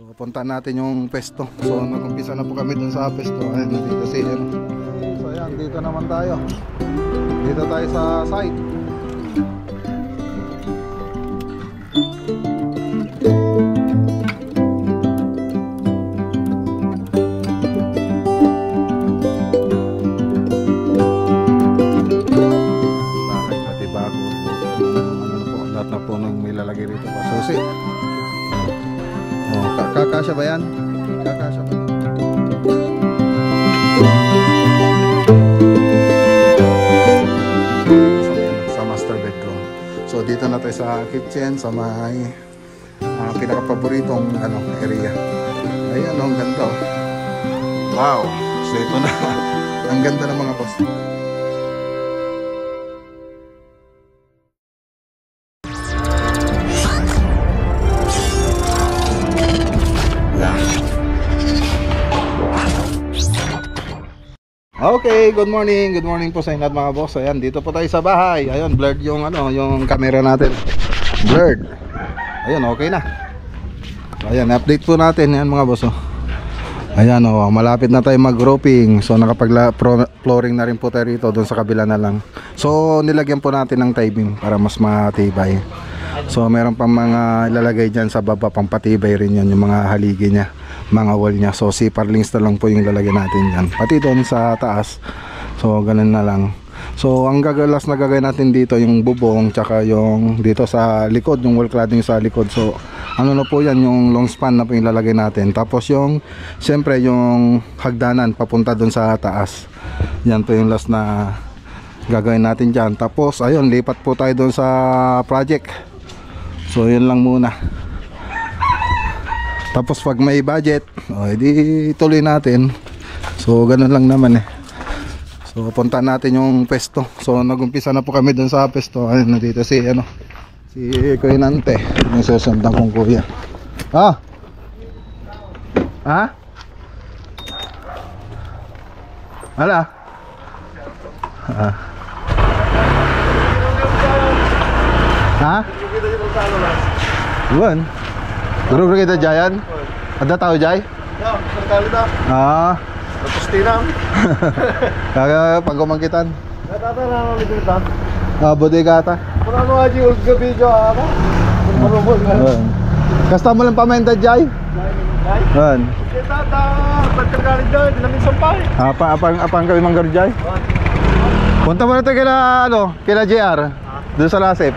So punta natin yung pesto. So nag-umpisa na po kami dun sa pesto. Ayan, dito si ano. So ayan, dito naman tayo. Dito tayo sa site. Bakit pati bago. Ano po, lahat na po nang may lalagay rito pa. Susi. Oh, kakasya ba yan? Kakasya ba? Sa master bedroom. So dito na tayo sa kitchen, sa may pinaka-paboritong area. Ayan, ang ganda. Wow! So ito na. Ang ganda ng mga boss. Okay, good morning po sa inyo mga boss. Ayan, dito po tayo sa bahay. Ayun, blurred yung yung camera natin. Blurred. Ayun, okay na. Ayan, update po natin yan mga boss. Ayan, malapit na tayo mag-roofing. So nakapag-flooring na rin po tayo rito, doon sa kabila na lang. So nilagyan po natin ng tie-beam para mas matibay. So meron pang mga ilalagay dyan sa baba, pang patibay rin yan, yung mga haligi niya, mga wall niya. So C-purlings na lang po yung lalagyan natin dyan, pati doon sa taas. So ganun na lang. So ang gagalas na gagawin natin dito, yung bubong, tsaka yung dito sa likod, yung wall cladding sa likod. So ano na po yan, yung long span na po yung lalagay natin. Tapos yung siyempre yung hagdanan papunta doon sa taas, yan po yung last na gagawin natin dyan. Tapos ayun, lipat po tayo doon sa project. So yun lang muna. Tapos pag may budget, edi tuloy natin. So ganun lang naman eh. So punta natin yung pesto. So nag-umpisa na po kami dun sa pesto. Ayun, nandito si si Kuya Nante, yung susundan kong kuya. Ha? Hala? Ha? Buwan? Guru kita Jayan? Ada tahu Jay? Ya, sekali dah. Lepas tinam. Kaya pagkumakitan. Kata na lipitan. Bodega ata. Ano aja ulga video apa? Berumbul kan. Kasta mo lang paminta Jay? Kan. Kita terkali Jay dinamin sampay. Apang kami manggar Jay? Punta mo na tayo kila JR. Doon sa Lasip.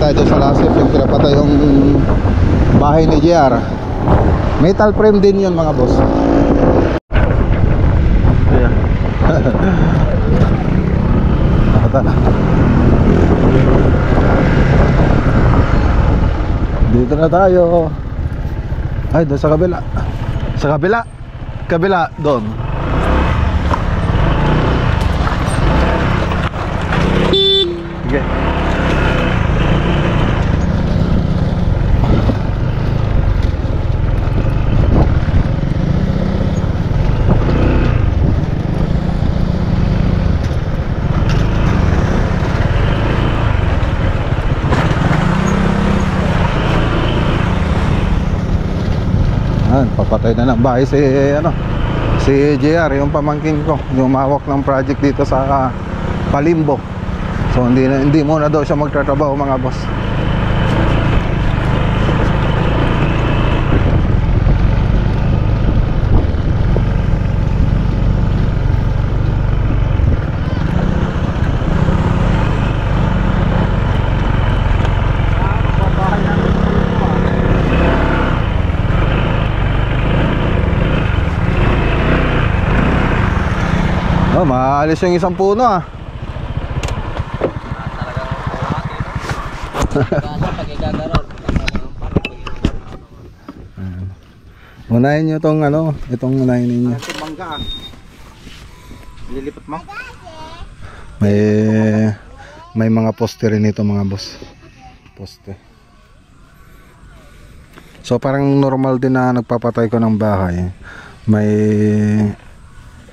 Tayo sa Lasip, yung pinapatay yung bahay ni JR. Metal frame din yun mga boss. Ayan. Dito na tayo. Ay, doon sa kabila. Sa kabila. Kabila, doon. Sige. Papatay na ng bahay si JR, yung pamangkin ko, yung mawak ng project dito sa Palimbo. So hindi muna daw siya magtatrabaho mga boss. Maalis yung isang puno Unahin nyo itong unahin ninyo. Lilipat mo? May mga poste rin ito mga boss. Poste. So parang normal din na nagpapatay ko ng bahay.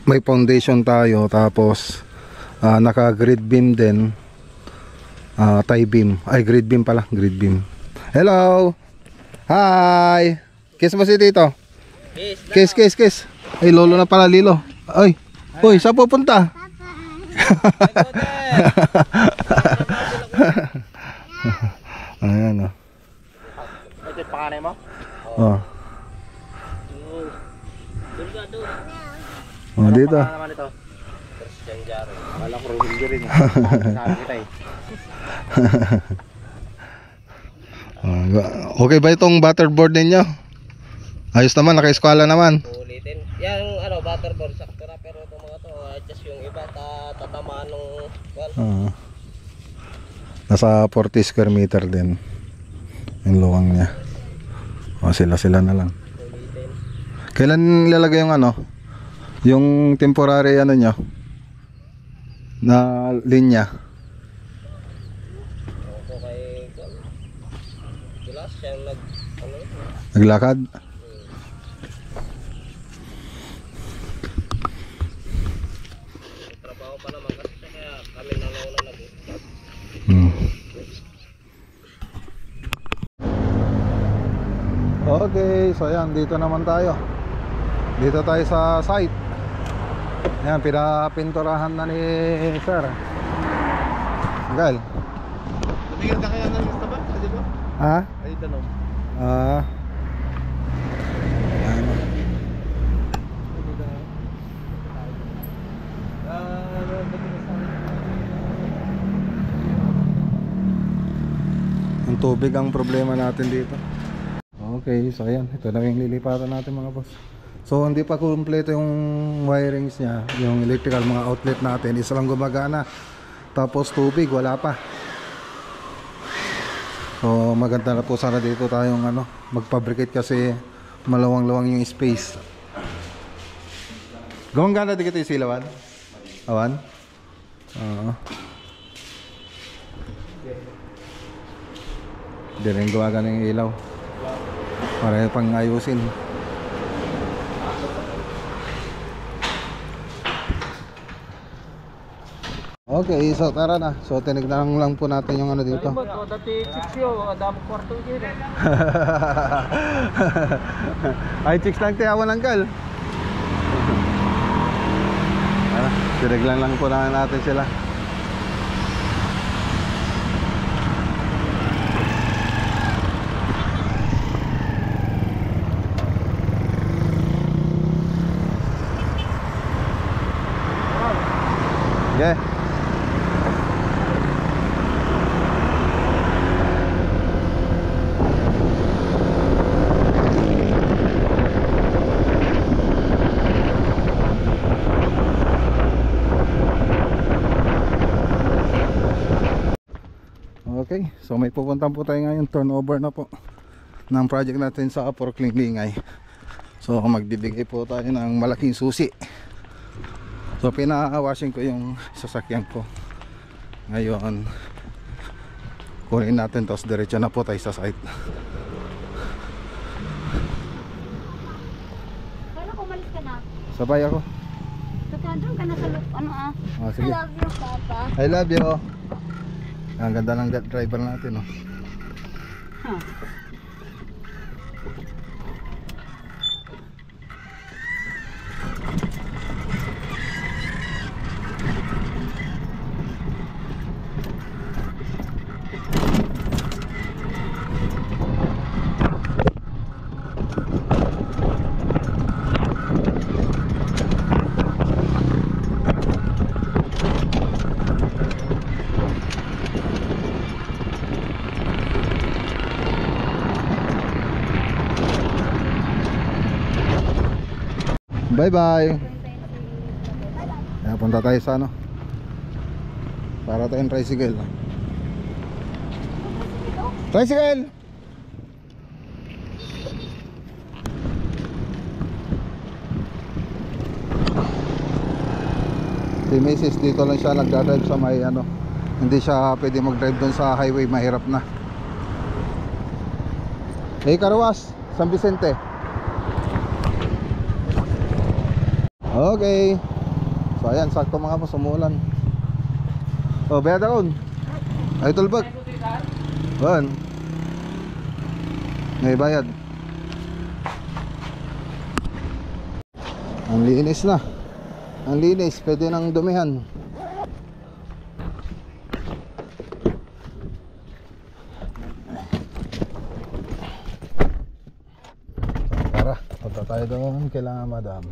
May foundation tayo, tapos Naka grid beam din. Tie beam. Ay, grid beam pala. Grid beam. Hello! Hi! Kiss mo si Tito. Kiss, kiss, kiss. Ay, lolo na pala, Lilo. Ay, uy, saan pupunta? Ayan, oh. Ito panganay mo? Oh. Oh, dito. Ano naman ito? Christian Jaro. Akala ko hindi rin. Sabi kita eh. Okay ba itong butterboard ninyo? Ayos naman, naka-eskwala naman. Ulitin. Yang ano, butterboard sakto na, pero itong mga to, just yung iba tatamaan ng wall. Nasa 40 square meter din yung luwang niya. O, sila na lang. Ulitin. Kailan ilalagay yung ano? Yung temporary ano nyo? Na linya? Ako kay Kulas, siyang Naglakad? trabaho pa naman kasi siya, kaya kami nalauna nag-start. Okay, so ayan, dito naman tayo. Dito tayo sa site. Ayan, pinapinturahan na ni Sir. Gal. Tumigil ka kaya ng lista ba? Kasi ba? Ha? Ay, tanong. Ayan. Ang tubig ang problema natin dito. Okay, so ayan, ito na yung lilipatan natin mga boss. So hindi pa kumpleto yung wirings niya, yung electrical mga outlet natin, isa lang gumagana. Tapos tubig, wala pa. So maganda na po sana dito tayong ano, mag-fabricate kasi malawang-lawang yung space. Gawang gana dito yung silawan? Awan? Hindi rin gawa ng ilaw para pang ayusin. Okay, so tara na. So tinignan lang po natin yung ano dito. Dati 6 yo, damo kwarto dito. Ay, chicks lang tiyawan ng kal. Tinignan lang po na natin sila. Okay. Okay, so may pupuntahan po tayo ngayon, turnover na po ng project natin sa Porklingling. So magbibigay po tayo ng malaking susi. So pina-washing ko yung sasakyan ko. Ngayon kunin natin, tapos diretso na po tayo sa site. Kala ko umalis ka na. Sabay ako. Doon ka na sa loop. Ano ah? Oh, sige. I love you, Papa. I love you. Ang ganda ng driver natin, oh. Huh. Bye bye. Kaya punta tayo sa ano, para tayong tricycle. Tricycle! Si Mrs. dito lang siya nagdadrive sa may ano, hindi siya pwede mag-drive doon sa highway, mahirap na. Hey Karawas, San Vicente. Okay. So ayan, sakto mga boss, umulan. Oh, bayad akon. Ay tulbag. Ban. May bayad. Ang linis na. Ang linis, pwede nang dumihan. Tara, punta tayo doon kailangan madam.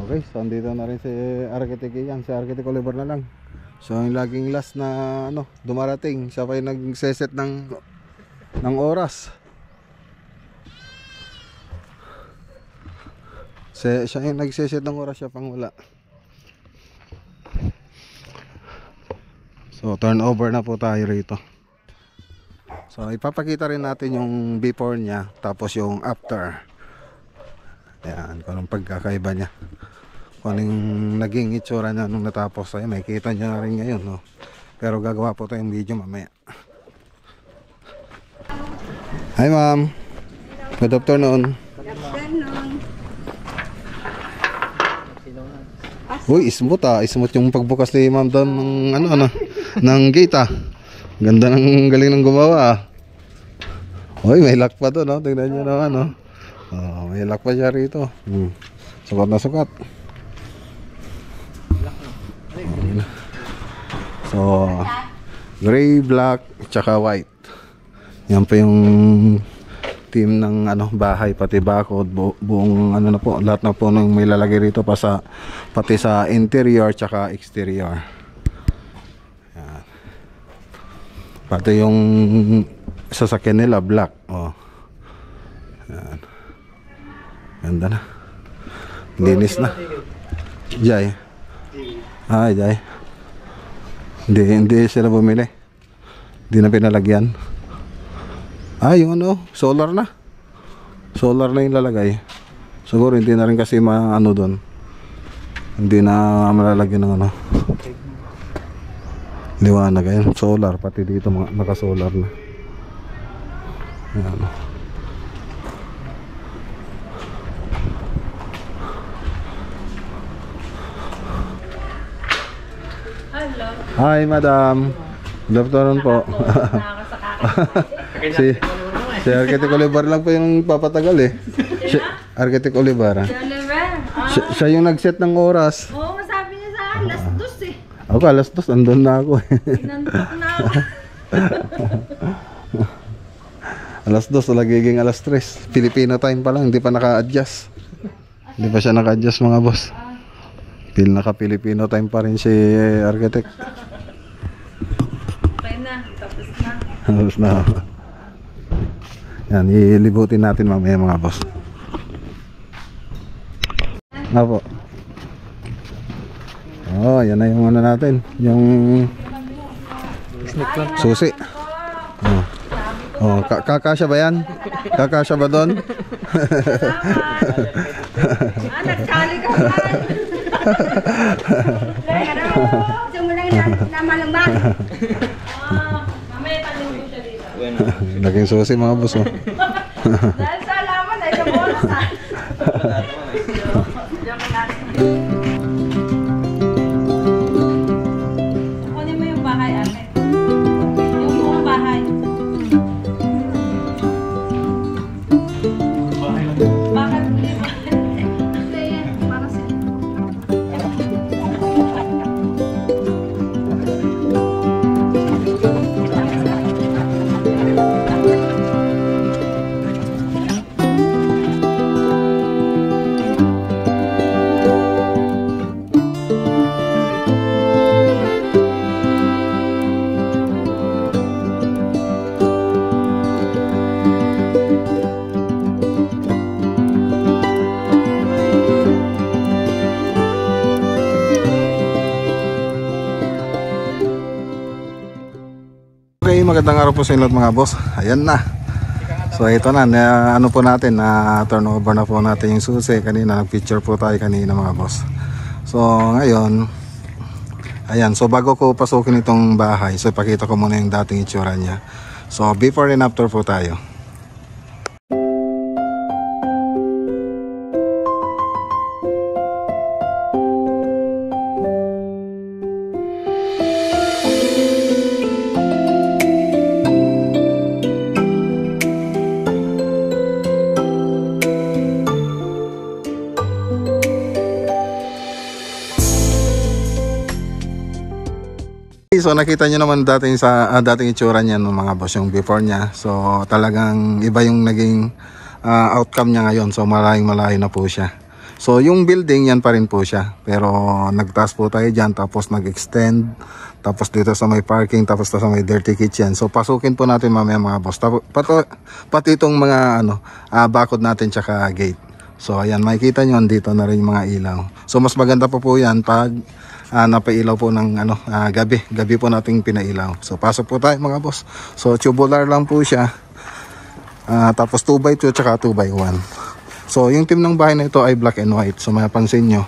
Okay, so andito na rin si Architect Ian, si Architect Oliver na lang. So yung laging last na dumarating, siya pa yung nagseset ng oras. Siya yung nagseset ng oras, siya pang wala. So turnover na po tayo rito. So ipapakita rin natin yung before niya, tapos yung after. Ayan, kung anong pagkakaiba niya, kung anong naging itsura niya nung natapos. Ay, makikita niyo na rin ngayon, no? Pero gagawa po tayong video mamaya. Hi ma'am. Good afternoon. Uy, smooth smooth yung pagbukas ni ma'am doon ng ng gate Ganda ng galing ng gumawa Uy, may lock pa doon, no? Tingnan niyo naman, Oh, may lock pa siya rito. Sukat na sukat. So, gray, black, tsaka white. Yan pa yung team ng bahay, pati bakod, buong na po, lahat na po nung may lalagay rito pati sa interior tsaka exterior. Yan. Pati yung sasakyan nila black. Oh. Yan. Ganda na. Linis na. Jay. Jay. Hindi sila bumili. Hindi na pinalagyan. Yung solar na. Solar na yung lalagay. Siguro hindi na rin kasi doon. Hindi na malalagyan ng liwanag. Ayun, solar. Pati dito naka-solar na. Ayan. Hello. Hi, madam. Good afternoon po. Si Architect Oliver lang po yung papatagal Architect Oliver. Siya yung nag-set ng oras. Oo, sabi niya sa alas 2 Ako alas 2, andun na ako Inantok na ako. Alas 2, nagiging alas 3. Filipino time pa lang, hindi pa naka-adjust. Hindi pa siya naka-adjust mga boss. Naka-Filipino time pa rin si Architect. Okay na, tapos na. Tapos na. Yan, ilibutin natin mamaya mga boss. Apo. Yan na yung natin. Yung susi. Kakasya ba yan? Kakasya ba doon? Nagtsali ka ba? Gusto mo lang na malambang. Mamaya talinggo siya dito. Naging susi mga boss. Dahil sa alaman ay kabolas Kunin mo yung bahay ate. Yung buong bahay. Bakit hindi ba? Hindi yan. Para sa Okay, magandang araw po sa inyo mga boss. Ayan na. So ito na, po natin na turnover na po natin yung susi. Kanina nag-picture po tayo kanina mga boss. So ngayon, ayan, so bago ko pasukin itong bahay, so ipakita ko muna yung dating itsura niya. So before and after po tayo. So nakita nyo naman dating sa dating itsura niya ng mga boss, yung before niya. So talagang iba yung naging outcome niya ngayon. So malayo na po siya. So yung building yan pa rin po siya. Pero nagtaas po tayo dyan, tapos nag-extend. Tapos dito sa may parking, tapos sa may dirty kitchen. So pasukin po natin mamaya mga boss. Pati itong mga bakod natin tsaka gate. So ayan, makikita nyo dito na rin yung mga ilaw. So mas maganda po yan pag napailaw po ng gabi po nating pinailaw. So pasok po tayo mga boss. So tubular lang po siya. Tapos 2x2 tsaka 2x1. So yung team ng bahay na ito ay black and white. So mapapansin nyo,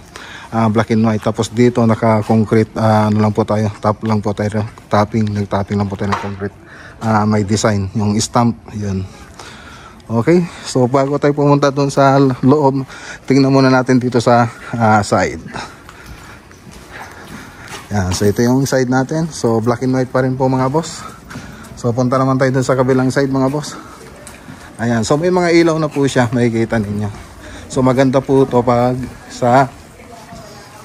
black and white. Tapos dito naka-concrete, lang po tayo, nag-tapping lang po tayo ng concrete. May design, yung stamp, yun. Okay, so bago tayo pumunta doon sa loob, tingnan muna natin dito sa side. Yan, so ito yung side natin. So black and white pa rin po mga boss. So punta naman tayo dun sa kabilang side mga boss. Ayan, so may mga ilaw na po siya, makikita ninyo. So maganda po ito pag sa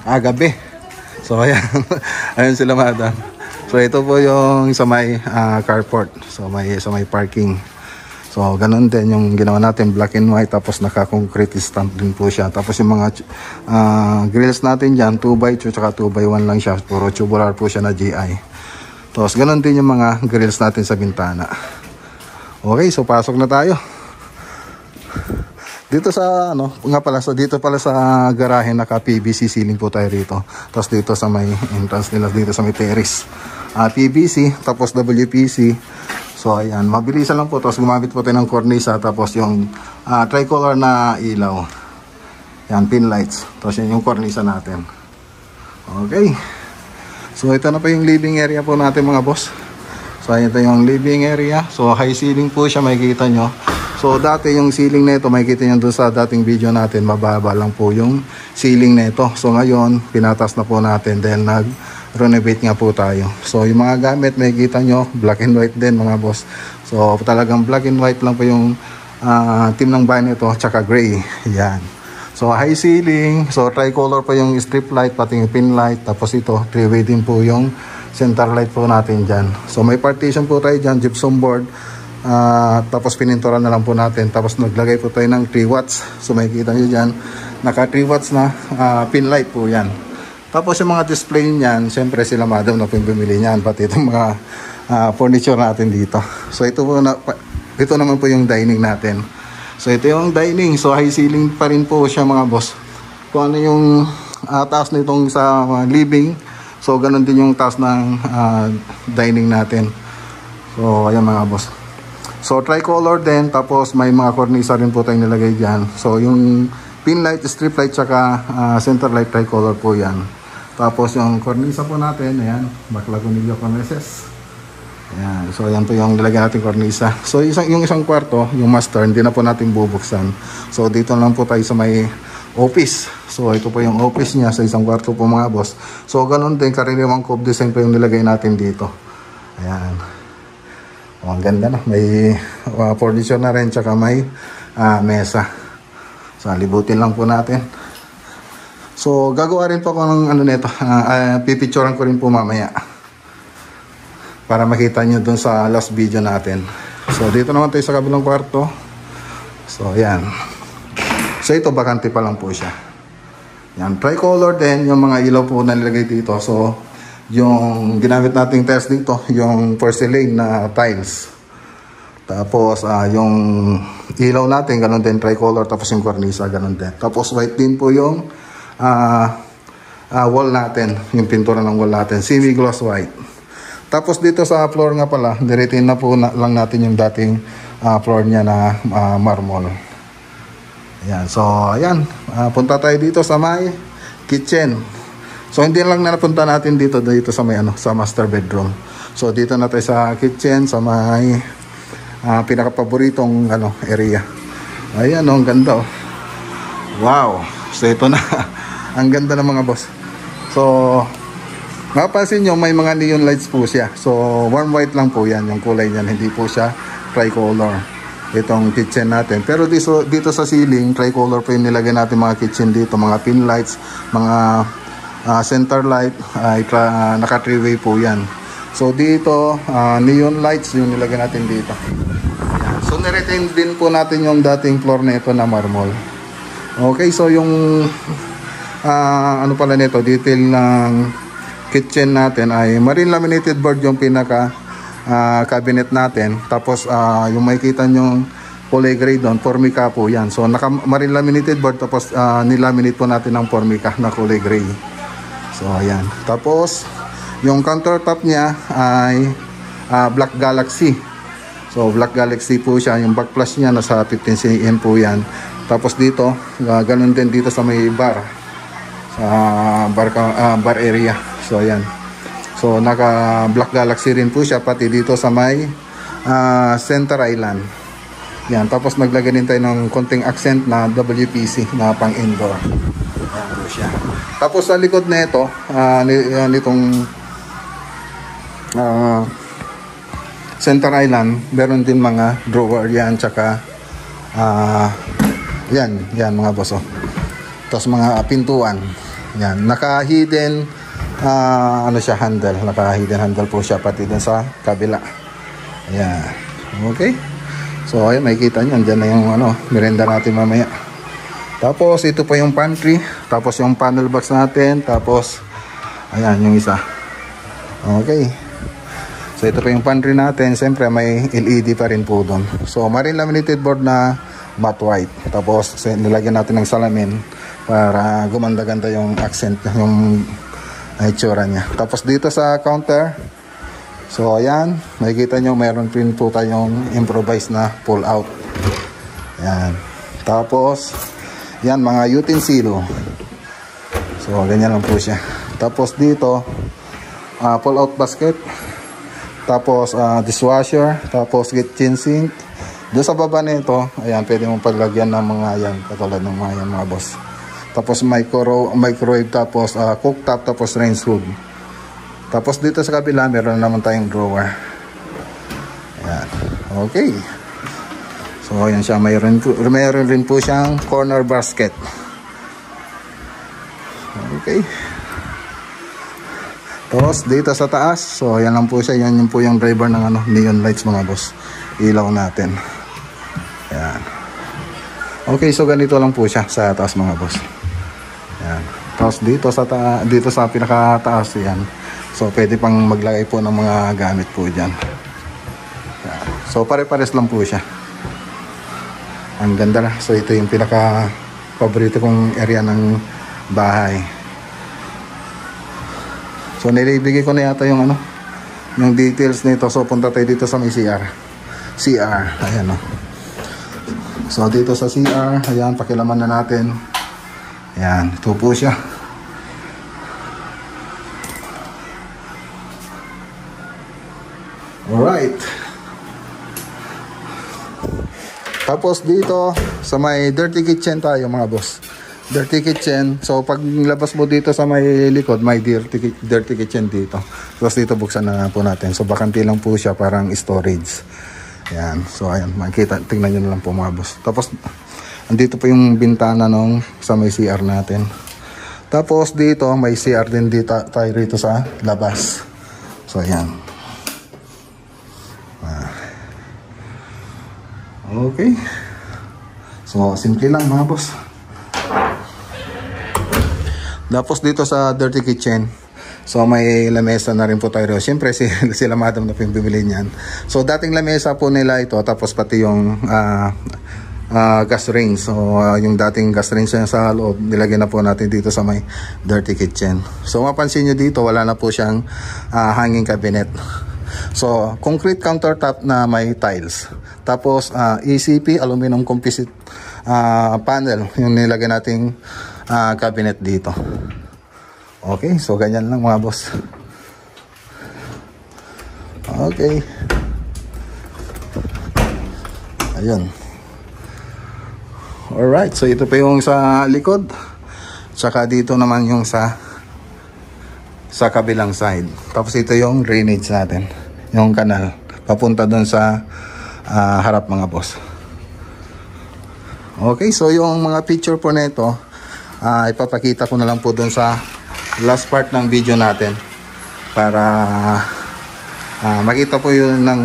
gabi. So ayan, ayun sila madam. So ito po yung sa may carport. So sa may parking. So ganun din yung ginawa natin, black and white, tapos naka-concrete stamp din po siya. Tapos yung mga grills natin dyan, 2x2 tsaka 2x1 lang siya. Puro tubular po siya na GI. Tapos ganun din yung mga grills natin sa bintana. Okay, so pasok na tayo. Dito sa dito pala sa garahe naka PVC ceiling po tayo rito. Tapos dito sa may entrance nila, dito sa may terrace, PVC, tapos WPC. So ayan, mabilisan lang po. Tapos gumamit po tayo ng cornisa, tapos yung tricolor na ilaw. Yan, pin lights. Tapos yan yung cornisa natin. Okay. So ito na pa yung living area po natin mga boss. So ito yung living area. So high ceiling po siya, makikita nyo. So dati yung ceiling nito, makikita nyo doon sa dating video natin, mababa lang po yung ceiling nito. So ngayon, pinatas na po natin dahil nag-renovate nga po tayo. So yung mga gamit, makikita nyo, black and white din mga boss. So talagang black and white lang po yung team ng bahay nito, tsaka gray. Yan. So high ceiling, so tricolor pa yung strip light, pati yung pin light. Tapos ito, 3-way din po yung center light po natin dyan. So may partition po tayo dyan, gypsum board. Tapos pininturan na lang po natin. Tapos naglagay po tayo ng 3 watts. So makikita nyo dyan, naka 3 watts na pin light po yan. Tapos yung mga display niyan, siyempre sila madam na po yung bumili niyan. Pati itong mga furniture natin dito. So ito naman po yung dining natin. So ito yung dining. So high ceiling pa rin po siya mga boss. Kung ano yung taas nitong sa living, so ganun din yung taas ng dining natin. So ayan mga boss. So tricolor din, tapos may mga cornisa rin po tayong nilagay dyan. So yung pin light, strip light, tsaka center light tricolor po yan. Tapos yung cornisa po natin, ayan, Baclagonillo cornices. Ayan, so ayan po yung nilagay natin cornisa. So yung isang kwarto, yung master, hindi na po natin bubuksan. So dito lang po tayo sa may office. So ito po yung office niya sa isang kwarto po mga boss. So ganun din, karaniwang cove design po yung nilagay natin dito. Ayan. Ang ganda na, may furniture na rin, tsaka may mesa. So libutin lang po natin. So gagawa rin po ako ng nito, pipicturean ko rin po mamaya para makita nyo dun sa last video natin. So dito naman tayo sa kabilang kwarto. So yan. So ito bakante pa lang po siya. Yan, tricolor din yung mga ilaw po na nilagay dito. So yung ginamit nating tiles dito, yung porcelain na tiles. Tapos yung ilaw natin, ganun din, tricolor. Tapos yung cornisa, ganun din. Tapos white din po yung wall natin, yung pintura ng wall natin, semi-gloss white. Tapos dito sa floor nga pala, diretin na po lang natin yung dating floor niya na marble. Ayan, so ayan, punta tayo dito sa may kitchen. So hindi lang napunta natin dito sa may sa master bedroom. So dito na tayo sa kitchen, sa may pinaka-paboritong area. Ayan, ang ganda oh. Wow. So ito na. Ang ganda ng mga boss. So mapapansin nyo, may mga neon lights po siya. So warm white lang po yan, yung kulay niyan, hindi po siya tricolor. Itong kitchen natin. Pero dito sa ceiling, tricolor po yung nilagay natin mga kitchen dito, mga pin lights, mga center light, naka 3-way po yan. So dito, neon lights yung nilagay natin dito. Yan. So niretain din po natin yung dating floor nito na marmol. Okay, so yung ano pala nito, detail ng kitchen natin ay marine laminated board yung pinaka cabinet natin. Tapos yung makikita nyong kulay gray doon, formica po yan. So naka marine laminated board, tapos nilaminate po natin ng formica na kulay gray. So ayan. Tapos yung countertop niya ay Black Galaxy. So Black Galaxy po siya. Yung backflush niya nasa 15 cm po yan. Tapos dito, ganun din dito sa may bar. Sa bar area. So ayan. So naka Black Galaxy rin po siya pati dito sa may center island. Yan, tapos naglagay din tayo ng konting accent na WPC na pang indoor. Ayan po siya. Tapos sa likod na ito, nitong center island, meron din mga drawer yan, tsaka yan mga boss. Tapos mga pintuan. Yan, naka-hidden ano siya, handle. Naka-hidden handle po siya pati dun sa kabila. Ayan. Okay. So ayun, makikita nyo, dyan na yung merenda natin mamaya. Tapos ito pa yung pantry. Tapos yung panel box natin. Tapos ayan yung isa. Okay. So ito pa yung pantry natin. Siyempre may LED pa rin po doon. So marine laminated board na matte white. Tapos nilagyan natin ng salamin para gumanda-ganda yung accent, yung itsura niya. Tapos dito sa counter, so ayan, makikita nyo mayroon rin po tayong improvised na pull out. Ayan. Tapos yan, mga utensil. So ganyan lang po siya. Tapos dito pull out basket. Tapos dishwasher. Tapos kitchen sink. Doon sa baba nito, ayan, pwede mong paglagyan ng mga yan, katulad ng mga yan mga boss. Tapos microwave, tapos cooktop, tapos range hood. Tapos dito sa kabila, meron naman tayong drawer. Ayan. Okay. So ayan siya, mayroon rin po siyang corner basket. Okay. Tapos dito sa taas, so ayan lang po siya, yan po yung driver ng neon lights mga boss. Ilaw natin. Ayan. Okay, so ganito lang po siya sa taas mga boss. Ayan. Tapos dito sa pinakataas yan. So pwede pang maglagay po ng mga gamit po dyan. Ayan. So pare-pares lang po siya. Ang ganda na. So ito yung pinaka paborito kong area ng bahay. So nilibigay ko na yata yung yung details nito. So punta tayo dito sa may CR. Ayan o. So dito sa CR, ayan, pakilaman na natin. Ayan, ito po siya. Alright. Tapos dito sa may dirty kitchen tayo mga boss. Dirty kitchen. So pag labas mo dito sa may likod, may dirty kitchen dito. Tapos dito buksan na po natin. So bakante lang po siya, parang storage. Ayan. So ayan, makikita, tingnan nyo na lang po mga boss. Tapos andito pa yung bintana nung sa may CR natin. Tapos dito may CR din dito tayo rito sa labas. So ayan. Okay. So simple lang mga boss. Tapos dito sa dirty kitchen, so may lamesa na rin po tayo. Siyempre sila madam na bibili niyan. So dating lamesa po nila ito, tapos pati yung gas range. So yung dating gas range na sa loob, nilagyan na po natin dito sa may dirty kitchen. So mapansin nyo dito, wala na po siyang hanging cabinet. So concrete countertop na may tiles. Tapos ECP aluminum composite panel yung nilagay nating cabinet dito. Okay, so ganyan lang mga boss. Okay. Ayun. Alright, so ito pa yung sa likod. Tsaka dito naman yung sa kabilang side. Tapos ito yung drainage natin, yung kanal papunta doon sa harap mga boss. Okay, so yung mga picture po nito ipapakita ko na lang po doon sa last part ng video natin para makita po yun ng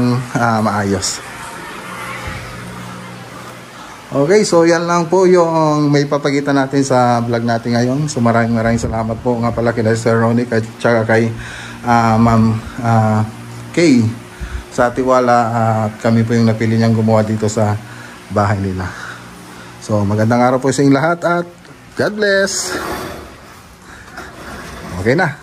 maayos. Okay, so yan lang po yung may papakita natin sa vlog natin ngayon. So maraming salamat po nga pala kay Sir Ronnie at saka kay Ma'am Kay sa tiwala at kami po yung napili niyang gumawa dito sa bahay nila. So magandang araw po sa inyong lahat at God bless. Okay na.